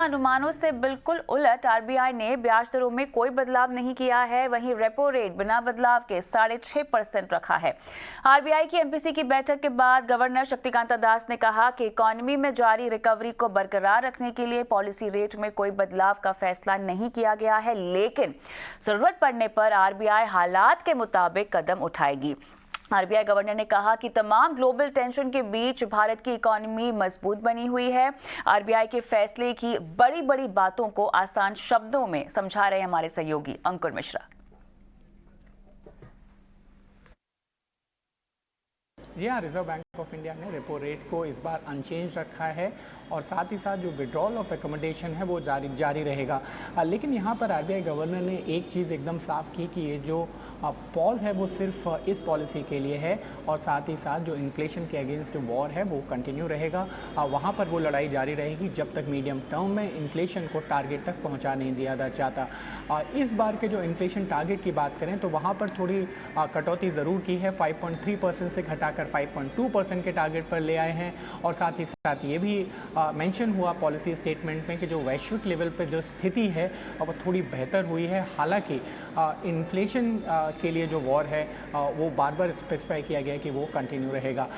अनुमानों से बिल्कुल उलट आरबीआई ने ब्याज दरों में कोई बदलाव नहीं किया है। वहीं रेपो रेट बिना बदलाव के 6.5% रखा है। आरबीआई की एमपीसी की बैठक के बाद गवर्नर शक्तिकांता दास ने कहा कि इकोनॉमी में जारी रिकवरी को बरकरार रखने के लिए पॉलिसी रेट में कोई बदलाव का फैसला नहीं किया गया है, लेकिन जरूरत पड़ने पर आरबीआई हालात के मुताबिक कदम उठाएगी। आरबीआई गवर्नर ने कहा कि तमाम ग्लोबल टेंशन के बीच भारत की इकोनॉमी मजबूत बनी हुई है। आरबीआई के फैसले की बड़ी बड़ी बातों को आसान शब्दों में समझा रहे हमारे सहयोगी अंकुर मिश्रा। जी हाँ, रिजर्व बैंक ऑफ इंडिया ने रेपो रेट को इस बार अनचेंज रखा है और साथ ही साथ जो विड्रॉल ऑफ एकोमोडेशन है वो जारी रहेगा। लेकिन यहाँ पर आरबीआई गवर्नर ने एक चीज़ एकदम साफ की कि ये जो पॉज है वो सिर्फ इस पॉलिसी के लिए है और साथ ही साथ जो इन्फ्लेशन के अगेंस्ट वॉर है वो कंटिन्यू रहेगा। वहाँ पर वो लड़ाई जारी रहेगी जब तक मीडियम टर्म में इन्फ्लेशन को टारगेट तक पहुँचा नहीं दिया जाता। इस बार के जो इन्फ्लेशन टारगेट की बात करें तो वहाँ पर थोड़ी कटौती ज़रूर की है, 5.3% से घटाकर 5.2% के टारगेट पर ले आए हैं। और साथ ही साथ ये भी मेंशन हुआ पॉलिसी स्टेटमेंट में कि जो वैश्विक लेवल पर जो स्थिति है वो थोड़ी बेहतर हुई है। हालांकि इन्फ्लेशन के लिए जो वॉर है वो बार बार स्पेसिफाई किया गया है कि वो कंटिन्यू रहेगा।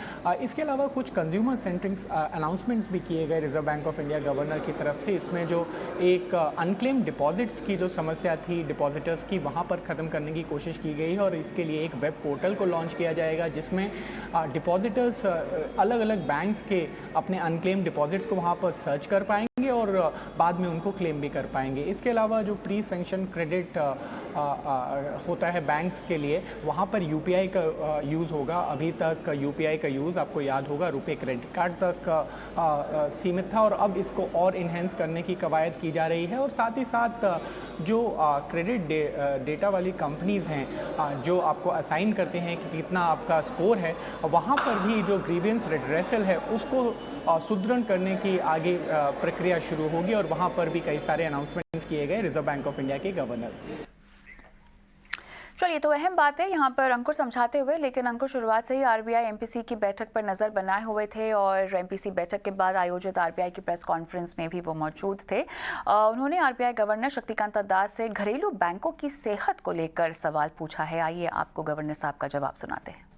इसके अलावा कुछ कंज्यूमर सेंट्रिक अनाउंसमेंट्स भी किए गए reserve bank of India governor की तरफ से। इसमें जो एक अनक्लेम डिपॉजिट्स की जो समस्या थी डिपॉजिटर्स की, वहाँ पर ख़त्म करने की कोशिश की गई है और इसके लिए एक वेब पोर्टल को लॉन्च किया जाएगा जिसमें डिपॉजिटर्स अलग अलग बैंक्स के अपने अनक्लेम डिपॉजिट्स को वहाँ पर सर्च कर पाएंगे और बाद में उनको क्लेम भी कर पाएंगे। इसके अलावा जो प्री सैंक्शन क्रेडिट होता है बैंक्स के लिए, वहाँ पर यूपीआई का यूज़ होगा। अभी तक यूपीआई का यूज़ आपको याद होगा रुपए क्रेडिट कार्ड तक सीमित था और अब इसको और इन्हेंस करने की कवायद की जा रही है। और साथ ही साथ जो क्रेडिट डेटा वाली कंपनीज़ हैं जो आपको असाइन करते हैं कि कितना आपका स्कोर है, वहाँ पर भी जो ग्रीवियंस रिड्रेसल है उसको सुदृढ़ करने की आगे प्रक्रिया शुरू होगी और वहाँ पर भी कई सारे अनाउंसमेंट्स किए गए रिजर्व बैंक ऑफ इंडिया के गवर्नर से। चलिए, तो अहम बात है यहाँ पर अंकुर समझाते हुए, लेकिन अंकुर शुरुआत से ही आरबीआई एमपीसी की बैठक पर नजर बनाए हुए थे और एमपीसी बैठक के बाद आयोजित आरबीआई की प्रेस कॉन्फ्रेंस में भी वो मौजूद थे। उन्होंने आरबीआई गवर्नर शक्तिकांता दास से घरेलू बैंकों की सेहत को लेकर सवाल पूछा है। आइए आपको गवर्नर साहब का जवाब सुनाते हैं।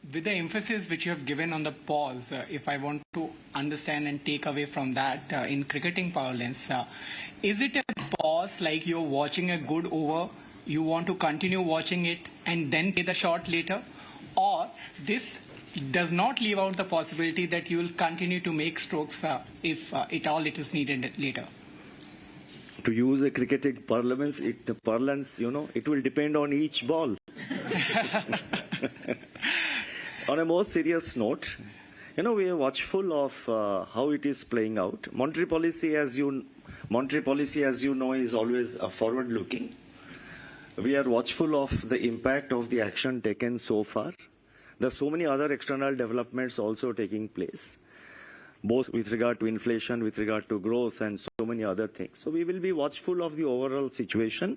With the emphasis which you have given on the pause, if I want to understand and take away from that in cricketing parlance, is it a pause like you're watching a good over, you want to continue watching it and then play the shot later, or this does not leave out the possibility that you will continue to make strokes if at all it is needed later? To use a cricketing parlance, it will depend on each ball. On a more serious note, we are watchful of how it is playing out. Monetary policy, as you know, is always forward-looking. We are watchful of the impact of the action taken so far. There are so many other external developments also taking place, both with regard to inflation, with regard to growth, and so many other things. So we will be watchful of the overall situation.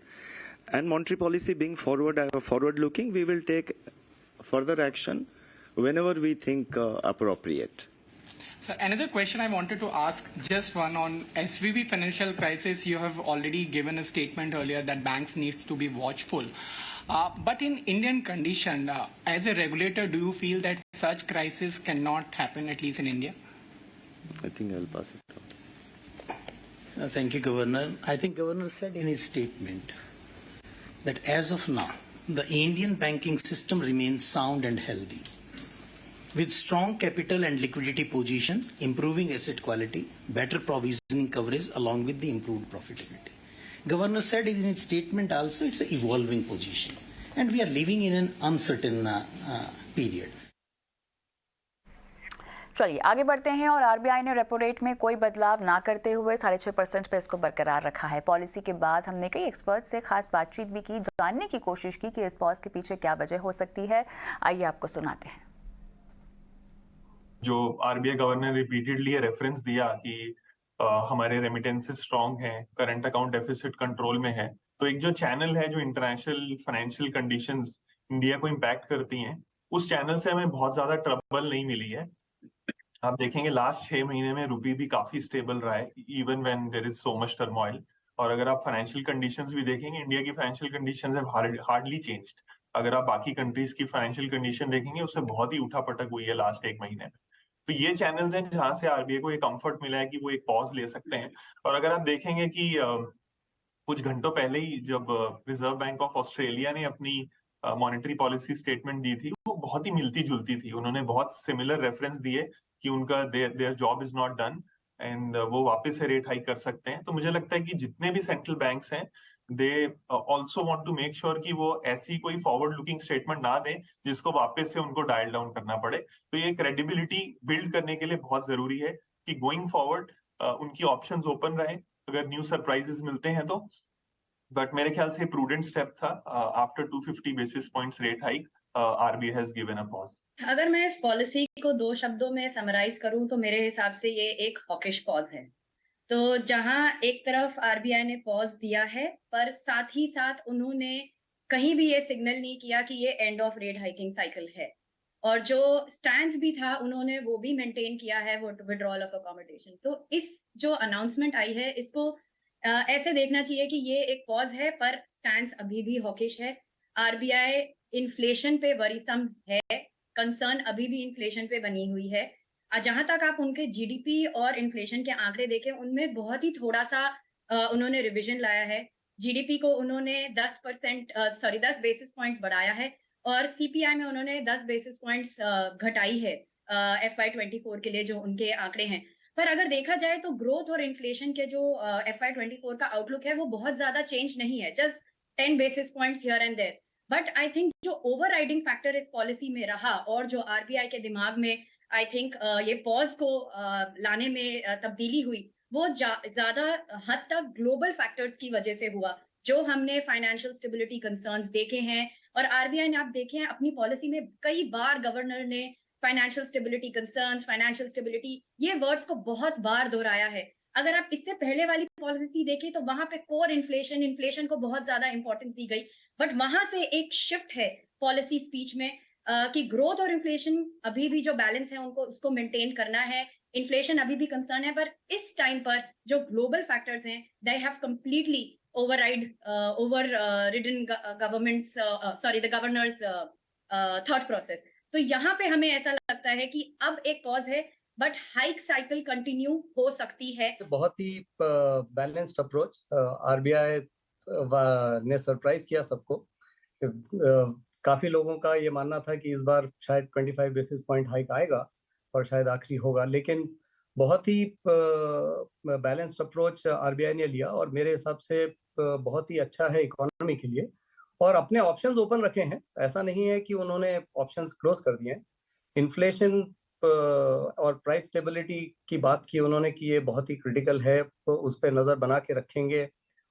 And monetary policy being forward-looking, we will take further action whenever we think appropriate. So another question I wanted to ask, just one on SVB financial crisis. You have already given a statement earlier that banks need to be watchful. But in Indian condition, as a regulator, do you feel that such crisis cannot happen, at least in India? I think I'll pass it on. Thank you, Governor. I think Governor said in his statement that as of now, the Indian banking system remains sound and healthy, with strong capital and liquidity position, improving asset quality, better provisioning coverage, along with the improved profitability. Governor said in his statement also it's an evolving position, and we are living in an uncertain period. चलिए आगे बढ़ते हैं और RBI ने repo rate में कोई बदलाव ना करते हुए 6.5% पे इसको बरकरार रखा है। पॉलिसी के बाद हमने कई एक्सपर्ट से खास बातचीत भी की, जानने की कोशिश की कि इस पॉज के पीछे क्या वजह हो सकती है। आइए आपको सुनाते हैं। जो आरबीआई गवर्नर रिपीटेडली रेफरेंस दिया कि हमारे रेमिटेंसेस स्ट्रांग हैं, करंट अकाउंट डेफिसिट कंट्रोल में है, तो एक जो चैनल है जो इंटरनेशनल फाइनेंशियल कंडीशंस इंडिया को इम्पैक्ट करती हैं, उस चैनल से हमें बहुत ज्यादा ट्रबल नहीं मिली है। आप देखेंगे लास्ट 6 महीने में रुपी भी काफी स्टेबल रहा है, even when there is so much turmoil. और अगर आप फाइनेंशियल कंडीशंस भी देखेंगे, इंडिया की financial conditions have hardly changed. अगर आप बाकी कंट्रीज की फाइनेंशियल कंडीशन देखेंगे, उससे बहुत ही उठापटक हुई है लास्ट 1 महीने में। तो ये चैनल्स हैं जहां से आरबीआई को एक कंफर्ट मिला है कि वो एक पॉज ले सकते हैं। और अगर आप देखेंगे कि कुछ घंटों पहले ही जब रिजर्व बैंक ऑफ ऑस्ट्रेलिया ने अपनी मॉनेटरी पॉलिसी स्टेटमेंट दी थी, वो बहुत ही मिलती जुलती थी। उन्होंने बहुत सिमिलर रेफरेंस दिए कि उनका their job is not done and वो वापस से रेट हाइक कर सकते हैं। तो मुझे लगता है कि जितने भी सेंट्रल बैंक्स हैं, they also want to make sure कि वो ऐसी कोई फॉरवर्ड लुकिंग स्टेटमेंट ना दें जिसको वापस से उनको डायल डाउन करना पड़े। तो ये क्रेडिबिलिटी बिल्ड करने के लिए बहुत जरूरी है कि गोइंग फॉरवर्ड उनकी ऑप्शंस ओपन रहे अगर न्यू सरप्राइजेस मिलते हैं तो। बट मेरे ख्याल से प्रूडेंट स्टेप था। After 250 basis points rate hike, RBI has given a pause. अगर मैं इस पॉलिसी को 2 शब्दों में समराइज करूं तो मेरे हिसाब से ये एक हॉकिश पॉज है। तो जहां एक तरफ आरबीआई ने पॉज दिया है, पर साथ ही साथ उन्होंने कहीं भी ये सिग्नल नहीं किया कि ये end of rate hiking cycle है। और जो स्टैंड भी था उन्होंने वो भी मेंटेन किया है, वो विड्रॉल ऑफ अकोमोडेशन। तो इस जो अनाउंसमेंट आई है, इसको ऐसे देखना चाहिए कि ये एक पॉज है, पर स्टैंड अभी भी हॉकिश है। आरबीआई इन्फ्लेशन पे वरीसम है, कंसर्न अभी भी इन्फ्लेशन पे बनी हुई है। जहां तक आप उनके जीडीपी और इन्फ्लेशन के आंकड़े देखें, उनमें बहुत ही थोड़ा सा उन्होंने रिवीजन लाया है। जीडीपी को उन्होंने 10 बेसिस पॉइंट्स बढ़ाया है और सीपीआई में उन्होंने 10 बेसिस पॉइंट्स घटाई है FY24 के लिए जो उनके आंकड़े हैं। पर अगर देखा जाए तो ग्रोथ और इन्फ्लेशन के जो FY24 का आउटलुक है वो बहुत ज्यादा चेंज नहीं है, just 10 basis points here and there. But I think जो ओवरराइडिंग फैक्टर इस पॉलिसी में रहा और जो आरबीआई के दिमाग में आई थिंक ये पॉज को लाने में तब्दीली हुई, वो ज्यादा हद तक ग्लोबल फैक्टर्स की वजह से हुआ, जो हमने फाइनेंशियल स्टेबिलिटी कंसर्न्स देखे हैं। और आरबीआई ने आप देखे हैं अपनी पॉलिसी में कई बार गवर्नर ने financial stability concerns, financial stability, ये वर्ड्स को बहुत बार दोहराया है। अगर आप इससे पहले वाली पॉलिसी देखें तो वहां पे कोर इन्फ्लेशन को बहुत ज्यादा इंपॉर्टेंस दी गई। बट वहां से एक शिफ्ट है पॉलिसी स्पीच में कि ग्रोथ और इन्फ्लेशन अभी भी जो बैलेंस है उनको उसको मेंटेन करना है। इन्फ्लेशन अभी भी कंसर्न है, पर इस टाइम पर जो ग्लोबल फैक्टर्स हैं, they have completely ridden the governors thought process. तो यहाँ पे हमें ऐसा लगता है कि अब एक पॉज है, बट हाइक साइकिल कंटिन्यू हो सकती है। बहुत ही बैलेंस्ड अप्रोच आरबीआई ने सरप्राइज किया सबको। काफी लोगों का ये मानना था कि इस बार शायद 25 बेसिस पॉइंट हाइक आएगा और शायद आखिरी होगा, लेकिन बहुत ही बैलेंस्ड अप्रोच आरबीआई ने लिया और मेरे हिसाब से बहुत ही अच्छा है इकोनॉमी के लिए। और अपने ऑप्शंस ओपन रखे हैं, ऐसा नहीं है कि उन्होंने ऑप्शंस क्लोज कर दिए हैं। इन्फ्लेशन और प्राइस स्टेबिलिटी की बात की उन्होंने कि ये बहुत ही क्रिटिकल है, तो उस पर नज़र बना के रखेंगे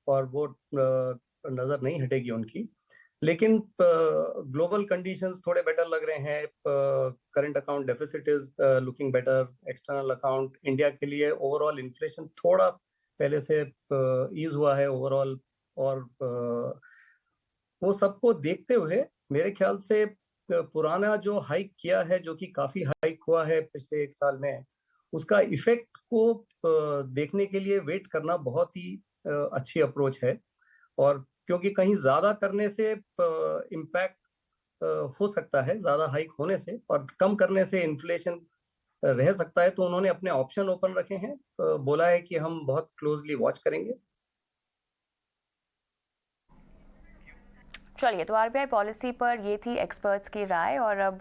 और वो नज़र नहीं हटेगी उनकी। लेकिन ग्लोबल कंडीशंस थोड़े बेटर लग रहे हैं। Current account deficit is looking better, external account India के लिए ओवरऑल इन्फ्लेशन थोड़ा पहले से ईज हुआ है ओवरऑल। और वो सबको देखते हुए मेरे ख्याल से पुराना जो हाइक किया है, जो कि काफी हाइक हुआ है पिछले 1 साल में, उसका इफेक्ट को देखने के लिए वेट करना बहुत ही अच्छी अप्रोच है। और क्योंकि कहीं ज्यादा करने से इम्पैक्ट हो सकता है ज्यादा हाइक होने से, और कम करने से इन्फ्लेशन रह सकता है, तो उन्होंने अपने ऑप्शन ओपन रखे हैं। बोला है कि हम बहुत क्लोजली वॉच करेंगे। चलिए, तो आरबीआई पॉलिसी पर ये थी एक्सपर्ट्स की राय। और अब